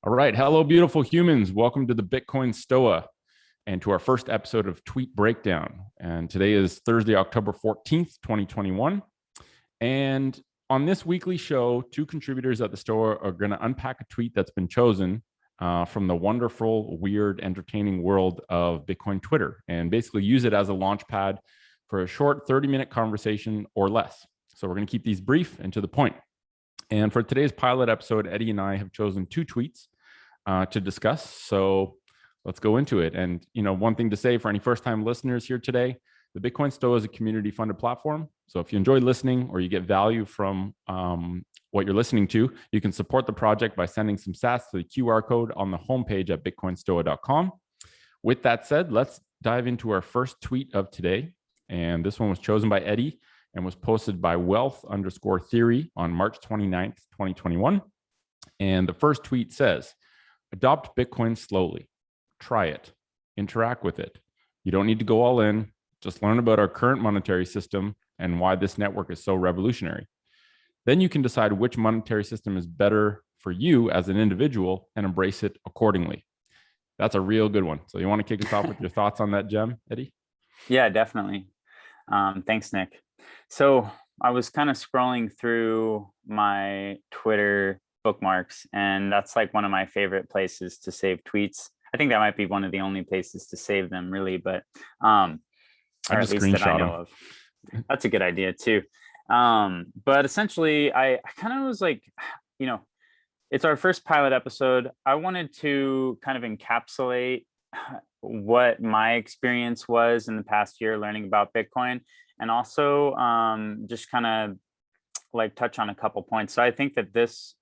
All right. Hello, beautiful humans. Welcome to the Bitcoin Stoa and to our first episode of Tweet Breakdown. And today is Thursday, October 14th, 2021. And on this weekly show, two contributors at the Stoa are going to unpack a tweet that's been chosen from the wonderful, weird, entertaining world of Bitcoin Twitter and basically use it as a launch pad for a short 30-minute conversation or less. So we're going to keep these brief and to the point. And for today's pilot episode, Eddie and I have chosen two tweets to discuss. So let's go into it. And one thing to say for any first-time listeners here today, the Bitcoin Stoa is a community-funded platform. So if you enjoy listening or you get value from what you're listening to, you can support the project by sending some sats to the QR code on the homepage at bitcoinstoa.com. With that said, let's dive into our first tweet of today. And this one was chosen by Eddie and was posted by wealth_theory on March 29th, 2021. And the first tweet says, adopt Bitcoin slowly. Try it. Interact with it. You don't need to go all in. Just learn about our current monetary system and why this network is so revolutionary. Then you can decide which monetary system is better for you as an individual and embrace it accordingly. That's a real good one. So you want to kick us off with your thoughts on that gem, Eddie? Yeah, definitely. Thanks, Nick. So I was kind of scrolling through my Twitter bookmarks, and that's like one of my favorite places to save tweets. I think that might be one of the only places to save them, really, but I just at least that I know of. That's a good idea too. But essentially, I kind of was like, it's our first pilot episode. I wanted to kind of encapsulate what my experience was in the past year learning about Bitcoin, and also just kind of like touch on a couple points. So I think that this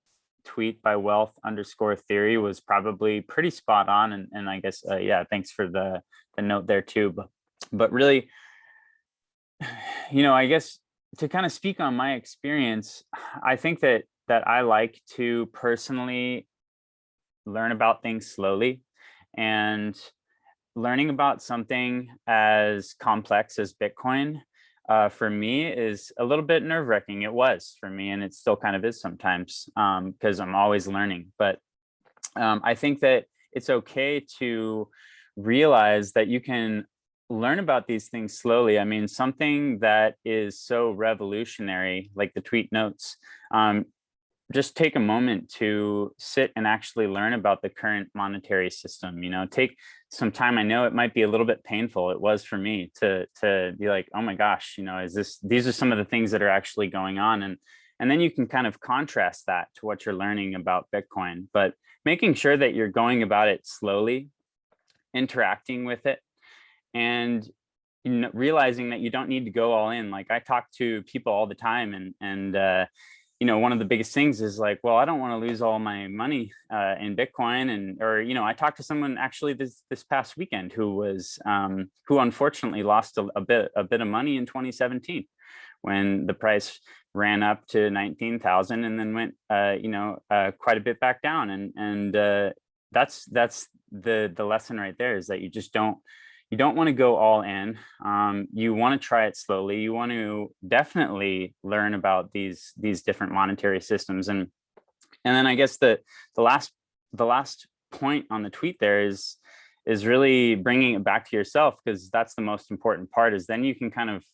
tweet by wealth_theory was probably pretty spot on. And I guess, yeah, thanks for the note there too. But really, I guess to kind of speak on my experience, I think that I like to personally learn about things slowly, and learning about something as complex as Bitcoin for me is a little bit nerve-wracking. It was for me, and it still kind of is sometimes because I'm always learning. But I think that it's okay to realize that you can learn about these things slowly. I mean, something that is so revolutionary, like the tweet notes, just take a moment to sit and actually learn about the current monetary system. Take some time. I know it might be a little bit painful. It was for me to be like, oh my gosh, these are some of the things that are actually going on. And then you can kind of contrast that to what you're learning about Bitcoin, but making sure that you're going about it slowly, interacting with it, and realizing that you don't need to go all in. Like, I talk to people all the time, and one of the biggest things is like, well, I don't want to lose all my money in Bitcoin. Or I talked to someone actually this past weekend who unfortunately lost a bit of money in 2017 when the price ran up to 19,000 and then went quite a bit back down. And that's the lesson right there, is that you don't want to go all in. You want to try it slowly. You want to definitely learn about these different monetary systems. And then I guess the last point on the tweet there is really bringing it back to yourself, because that's the most important part. Is then you can kind of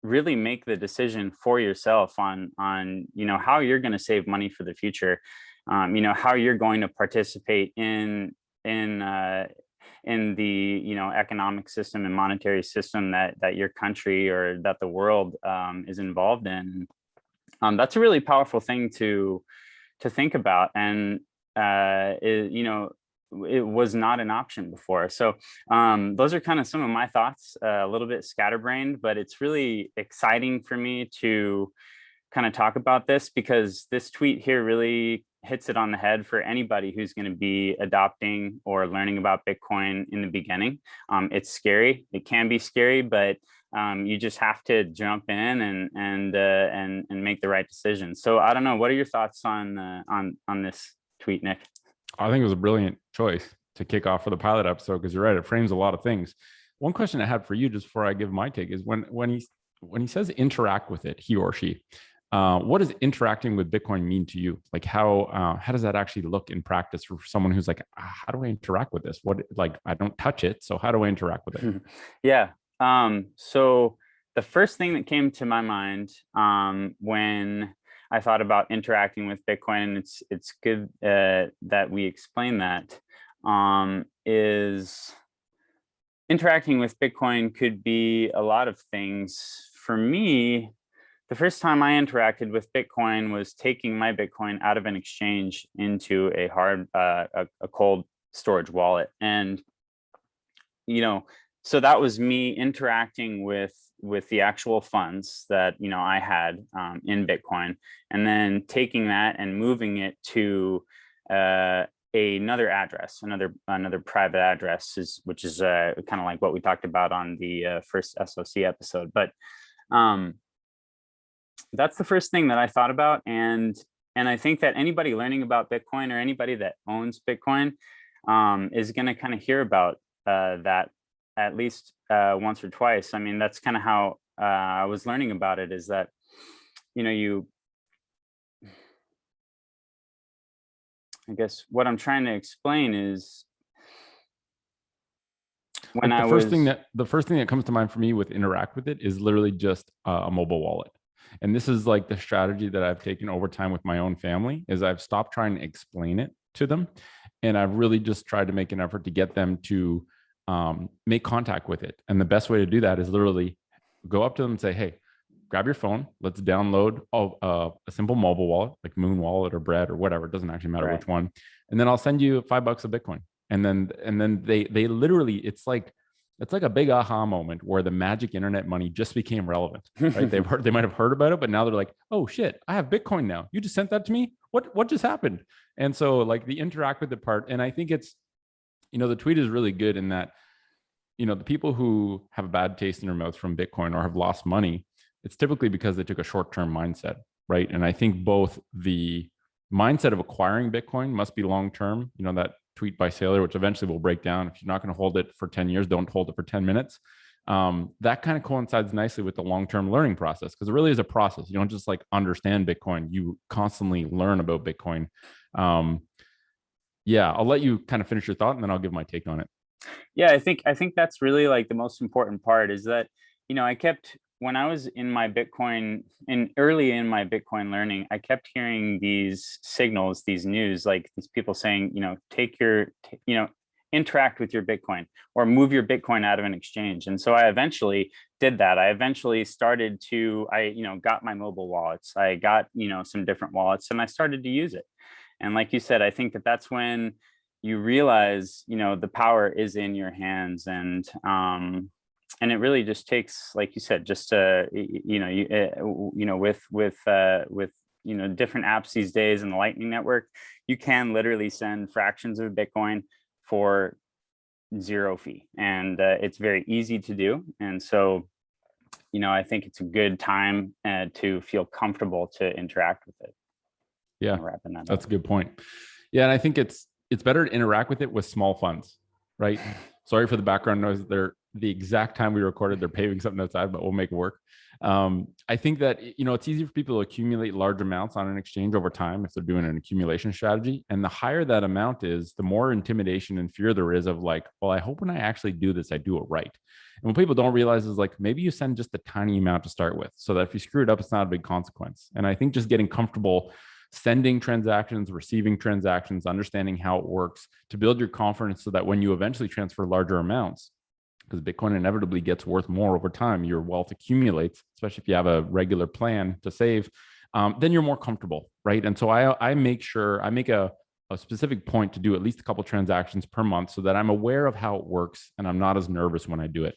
really make the decision for yourself on how you're going to save money for the future. How you're going to participate in the economic system and monetary system that your country or that the world is involved in. That's a really powerful thing to think about, and it was not an option before. So those are kind of some of my thoughts, a little bit scatterbrained, but it's really exciting for me to kind of talk about this, because this tweet here really hits it on the head for anybody who's going to be adopting or learning about Bitcoin in the beginning. It's scary. It can be scary, but you just have to jump in and make the right decision. So I don't know. What are your thoughts on this tweet, Nick? I think it was a brilliant choice to kick off for the pilot episode, because you're right. It frames a lot of things. One question I had for you, just before I give my take, is when he says interact with it, he or she, What does interacting with Bitcoin mean to you? Like how does that actually look in practice for someone who's like, how do I interact with this? What, like, I don't touch it, so how do I interact with it? Yeah. So the first thing that came to my mind when I thought about interacting with Bitcoin, and it's good that we explain that, is interacting with Bitcoin could be a lot of things. For me, the first time I interacted with Bitcoin was taking my Bitcoin out of an exchange into a a cold storage wallet. And, you know, so that was me interacting with the actual funds that, I had in Bitcoin, and then taking that and moving it to another address, another private address, which is kind of like what we talked about on the first SOC episode. But that's the first thing that I thought about, and I think that anybody learning about Bitcoin, or anybody that owns Bitcoin, is going to kind of hear about that at least once or twice. I mean, that's kind of how I was learning about it. Is that, I guess what I'm trying to explain is when Like I was the first thing that comes to mind for me with interact with it is literally just a mobile wallet. And this is like the strategy that I've taken over time with my own family, is I've stopped trying to explain it to them, and I've really just tried to make an effort to get them to make contact with it. And the best way to do that is literally go up to them and say, hey, grab your phone, let's download a simple mobile wallet like Moon Wallet or Bread or whatever. It doesn't actually matter right. which one. And then I'll send you $5 of Bitcoin. And then they literally, it's like a big aha moment where the magic internet money just became relevant, right? They might have heard about it, but now they're like, oh shit, I have Bitcoin now. You just sent that to me. What just happened? And so like the interact with the part, and I think it's, the tweet is really good in that, the people who have a bad taste in their mouth from Bitcoin or have lost money, it's typically because they took a short-term mindset, right? And I think both the mindset of acquiring Bitcoin must be long-term, that tweet by Saylor, which eventually will break down. If you're not going to hold it for 10 years, don't hold it for 10 minutes. That kind of coincides nicely with the long-term learning process, because it really is a process. You don't just like understand Bitcoin, you constantly learn about Bitcoin. Yeah, I'll let you kind of finish your thought and then I'll give my take on it. Yeah, I think that's really like the most important part, is that, I kept, when I was in my Bitcoin, in early in my Bitcoin learning, I kept hearing these signals, these news, like these people saying, interact with your Bitcoin, or move your Bitcoin out of an exchange. And so I eventually did that. I eventually started to, got my mobile wallets. I got, some different wallets, and I started to use it. And like you said, I think that that's when you realize, the power is in your hands. And it really just takes, like you said, just with different apps these days in the Lightning Network, you can literally send fractions of Bitcoin for zero fee, and it's very easy to do. And so, I think it's a good time to feel comfortable to interact with it. Yeah, Wrapping that that's up. a good point. Yeah, and I think it's better to interact with it with small funds, right? Sorry for the background noise. They're the exact time we recorded, they're paving something outside, but we'll make it work. I think that, it's easy for people to accumulate large amounts on an exchange over time if they're doing an accumulation strategy. And the higher that amount is, the more intimidation and fear there is of like, well, I hope when I actually do this, I do it right. And what people don't realize is like, maybe you send just a tiny amount to start with, so that if you screw it up, it's not a big consequence. And I think just getting comfortable sending transactions, receiving transactions, understanding how it works to build your confidence, so that when you eventually transfer larger amounts, because Bitcoin inevitably gets worth more over time, your wealth accumulates, especially if you have a regular plan to save, then you're more comfortable, right? And so I make sure I make a specific point to do at least a couple transactions per month, so that I'm aware of how it works and I'm not as nervous when I do it.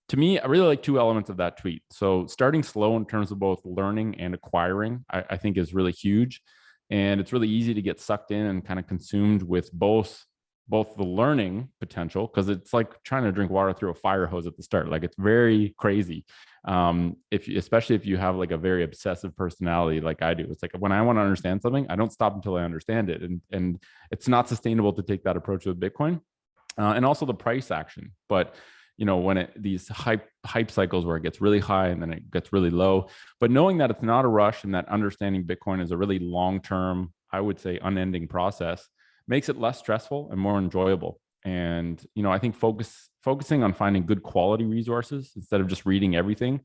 To me, I really like two elements of that tweet. So starting slow in terms of both learning and acquiring, I think is really huge. And it's really easy to get sucked in and kind of consumed with both the learning potential, because it's like trying to drink water through a fire hose at the start. Like, it's very crazy. Especially if you have like a very obsessive personality like I do. It's like, when I want to understand something, I don't stop until I understand it. And it's not sustainable to take that approach with Bitcoin. And also the price action. But when these hype cycles where it gets really high and then it gets really low. But knowing that it's not a rush and that understanding Bitcoin is a really long-term, I would say, unending process makes it less stressful and more enjoyable. And I think focusing on finding good quality resources instead of just reading everything,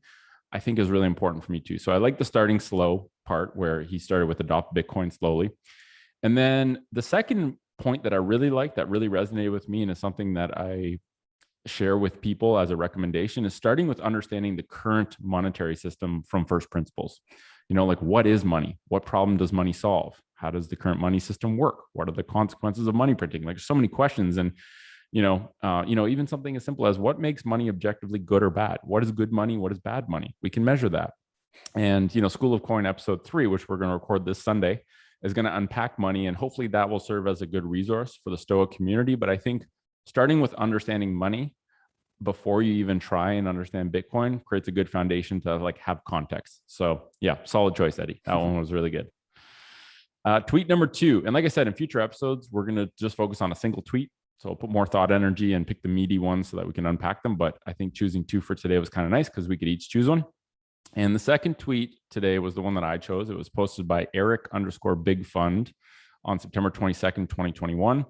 I think is really important for me too. So I like the starting slow part where he started with adopt Bitcoin slowly. And then the second point that I really like, that really resonated with me, and is something that I share with people as a recommendation, is starting with understanding the current monetary system from first principles. Like, what is money? What problem does money solve? How does the current money system work? What are the consequences of money printing? Like, so many questions. And even something as simple as what makes money objectively good or bad? What is good money? What is bad money? We can measure that. And School of Coin episode 3, which we're going to record this Sunday, is going to unpack money, and hopefully that will serve as a good resource for the Stoa community. But I think starting with understanding money before you even try and understand Bitcoin creates a good foundation to have context. So yeah, solid choice, Eddie. That one was really good. Tweet number 2. And like I said, in future episodes, we're going to just focus on a single tweet. So I'll put more thought energy and pick the meaty ones so that we can unpack them. But I think choosing 2 for today was kind of nice because we could each choose one. And the second tweet today was the one that I chose. It was posted by Eric_Big_Fund on September 22nd, 2021.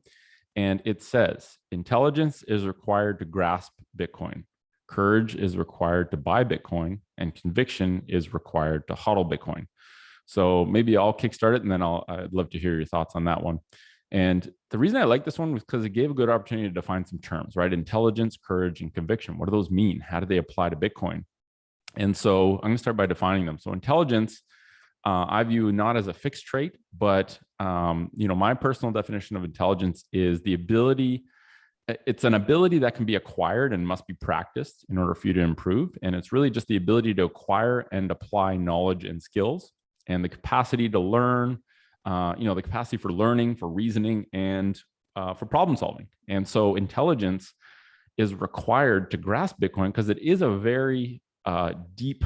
And it says, intelligence is required to grasp Bitcoin. Courage is required to buy Bitcoin, and conviction is required to hodl Bitcoin. So maybe I'll kickstart it, and then I'd love to hear your thoughts on that one. And the reason I like this one was because it gave a good opportunity to define some terms, right? Intelligence, courage, and conviction. What do those mean? How do they apply to Bitcoin? And so I'm going to start by defining them. So intelligence, I view not as a fixed trait, but my personal definition of intelligence is the ability. It's an ability that can be acquired and must be practiced in order for you to improve. And it's really just the ability to acquire and apply knowledge and skills, and the capacity to learn, the capacity for learning, for reasoning, and for problem solving. And so intelligence is required to grasp Bitcoin because it is a very deep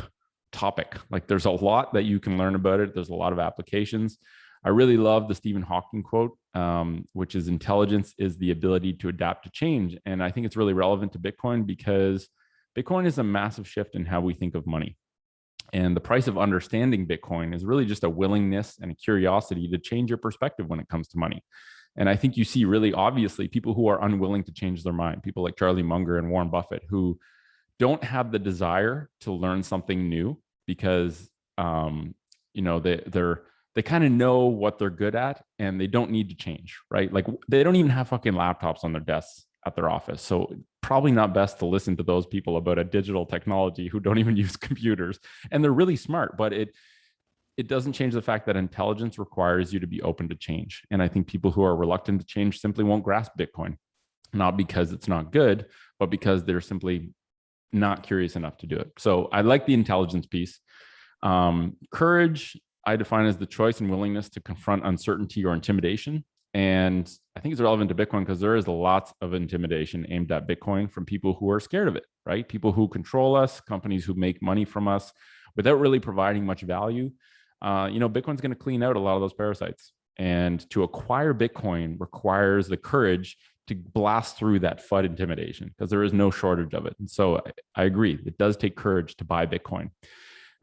topic. Like, there's a lot that you can learn about it. There's a lot of applications. I really love the Stephen Hawking quote, which is, intelligence is the ability to adapt to change. And I think it's really relevant to Bitcoin because Bitcoin is a massive shift in how we think of money. And the price of understanding Bitcoin is really just a willingness and a curiosity to change your perspective when it comes to money. And I think you see really obviously people who are unwilling to change their mind, people like Charlie Munger and Warren Buffett, who don't have the desire to learn something new because they kind of know what they're good at and they don't need to change, right? Like, they don't even have fucking laptops on their desks at their office. So probably not best to listen to those people about a digital technology who don't even use computers. And they're really smart, but it doesn't change the fact that intelligence requires you to be open to change. And I think people who are reluctant to change simply won't grasp Bitcoin, not because it's not good, but because they're simply not curious enough to do it. So I like the intelligence piece. Courage, I define as the choice and willingness to confront uncertainty or intimidation. And I think it's relevant to Bitcoin because there is lots of intimidation aimed at Bitcoin from people who are scared of it, right? People who control us, companies who make money from us without really providing much value. Bitcoin's going to clean out a lot of those parasites. And to acquire Bitcoin requires the courage to blast through that FUD intimidation because there is no shortage of it. And so I agree. It does take courage to buy Bitcoin.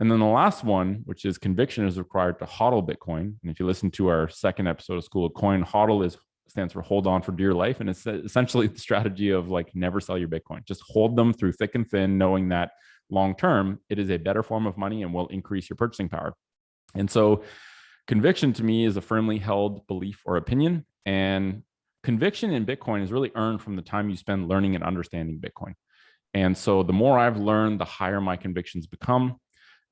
And then the last one, which is conviction, is required to hodl Bitcoin. And if you listen to our second episode of School of Coin, hodl stands for hold on for dear life. And it's essentially the strategy of never sell your Bitcoin. Just hold them through thick and thin, knowing that long term, it is a better form of money and will increase your purchasing power. And so conviction to me is a firmly held belief or opinion. And conviction in Bitcoin is really earned from the time you spend learning and understanding Bitcoin. And so the more I've learned, the higher my convictions become.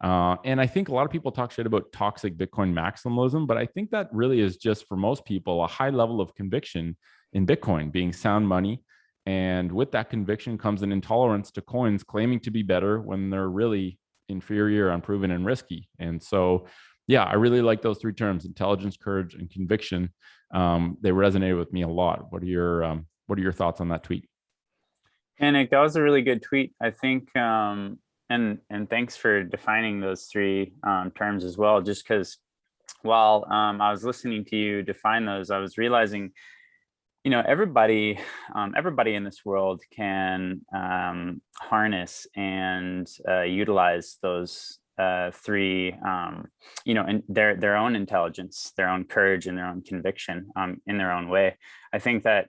And I think a lot of people talk shit about toxic Bitcoin maximalism, but I think that really is just, for most people, a high level of conviction in Bitcoin being sound money. And with that conviction comes an intolerance to coins claiming to be better when they're really inferior, unproven, and risky. And so, yeah, I really like those 3 terms: intelligence, courage, and conviction. They resonated with me a lot. What are your thoughts on that tweet? And Nick, that was a really good tweet. I think, and thanks for defining those 3 terms as well. Just because while I was listening to you define those, I was realizing everybody in this world can harness and utilize those three, in their own intelligence, their own courage, and their own conviction in their own way. I think that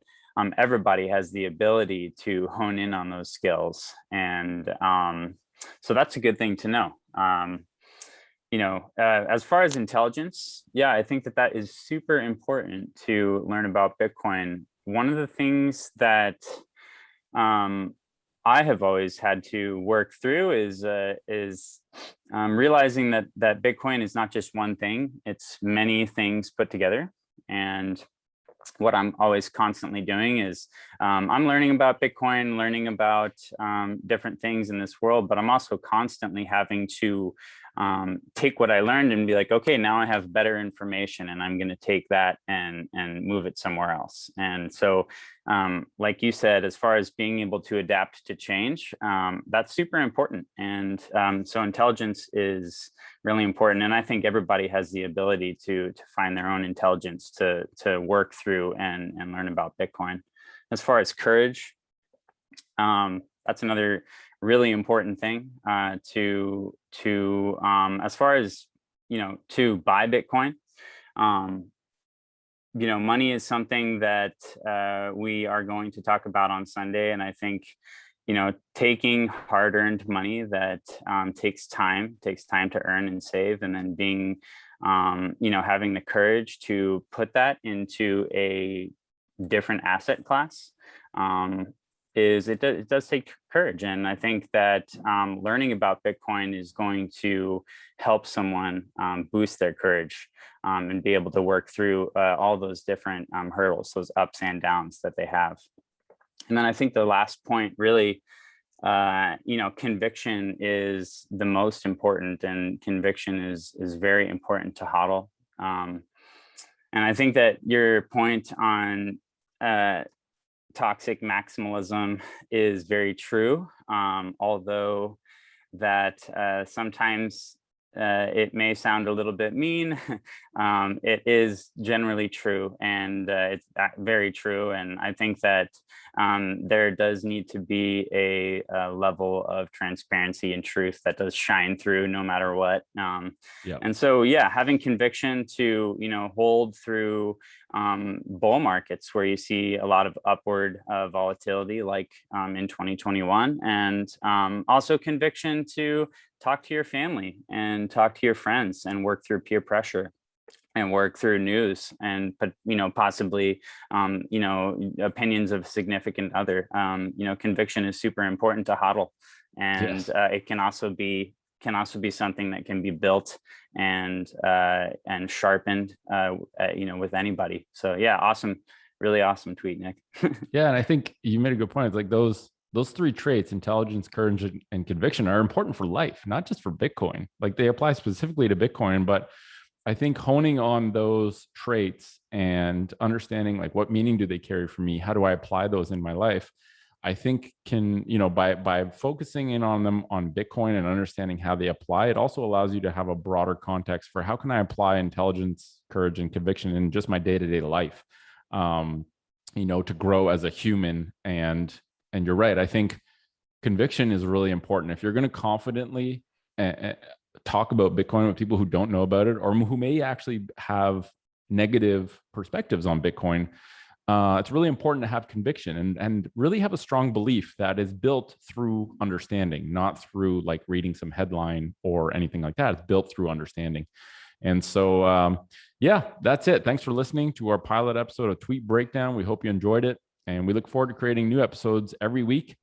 everybody has the ability to hone in on those skills, and so that's a good thing to know. As far as intelligence, yeah, I think that that is super important to learn about Bitcoin. One of the things that I have always had to work through is realizing that Bitcoin is not just one thing; it's many things put together. And what I'm always constantly doing is I'm learning about Bitcoin, learning about different things in this world, but I'm also constantly having to take what I learned and be like, okay, now I have better information, and I'm going to take that and move it somewhere else. And so, like you said, as far as being able to adapt to change, that's super important. And so intelligence is really important. And I think everybody has the ability to find their own intelligence to work through and learn about Bitcoin. As far as courage, that's another really important thing to as far as to buy Bitcoin. Money is something that we are going to talk about on Sunday, and I think taking hard-earned money that takes time to earn and save, and then being having the courage to put that into a different asset class it does take courage. And I think that learning about Bitcoin is going to help someone boost their courage and be able to work through all those different hurdles, those ups and downs that they have. And then I think the last point really, conviction is the most important, and conviction is very important to HODL. And I think that your point on toxic maximalism is very true, although that sometimes it may sound a little bit mean. It is generally true, and it's very true. And I think that there does need to be a level of transparency and truth that does shine through no matter what. And so, yeah, having conviction to, hold through bull markets where you see a lot of upward volatility, like in 2021, and also conviction to talk to your family and talk to your friends and work through peer pressure and work through news and possibly opinions of significant other. Conviction is super important to HODL, and yes. It can also be something that can be built and sharpened with anybody. So yeah, awesome, really awesome tweet, Nick. Yeah, and I think you made a good point. It's like those three traits, intelligence, courage, and conviction, are important for life, not just for Bitcoin. Like, they apply specifically to Bitcoin, but I think honing on those traits and understanding like what meaning do they carry for me, how do I apply those in my life, I think can, by focusing in on them on Bitcoin and understanding how they apply, it also allows you to have a broader context for how can I apply intelligence, courage, and conviction in just my day-to-day life, to grow as a human. And you're right. I think conviction is really important. If you're going to confidently talk about Bitcoin with people who don't know about it, or who may actually have negative perspectives on Bitcoin, it's really important to have conviction and really have a strong belief that is built through understanding, not through like reading some headline or anything like that. It's built through understanding. And so, yeah, that's it. Thanks for listening to our pilot episode of Tweet Breakdown. We hope you enjoyed it, and we look forward to creating new episodes every week.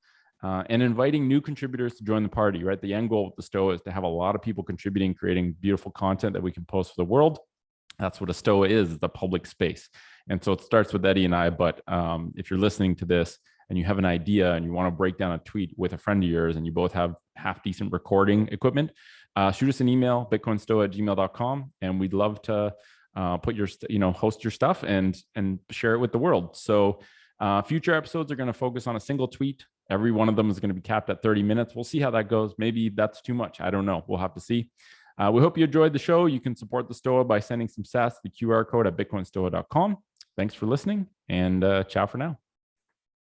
And inviting new contributors to join the party, right? The end goal with the Stoa is to have a lot of people contributing, creating beautiful content that we can post for the world. That's what a Stoa is. It's a public space. And so it starts with Eddie and I, but if you're listening to this and you have an idea and you want to break down a tweet with a friend of yours and you both have half decent recording equipment, shoot us an email, bitcoinstoa@gmail.com, and we'd love to put your, host your stuff and share it with the world. So future episodes are going to focus on a single tweet. Every one of them is going to be capped at 30 minutes. We'll see how that goes. Maybe that's too much. I don't know. We'll have to see. We hope you enjoyed the show. You can support the Stoa by sending some sats to the QR code at bitcoinstoa.com. Thanks for listening, And ciao for now.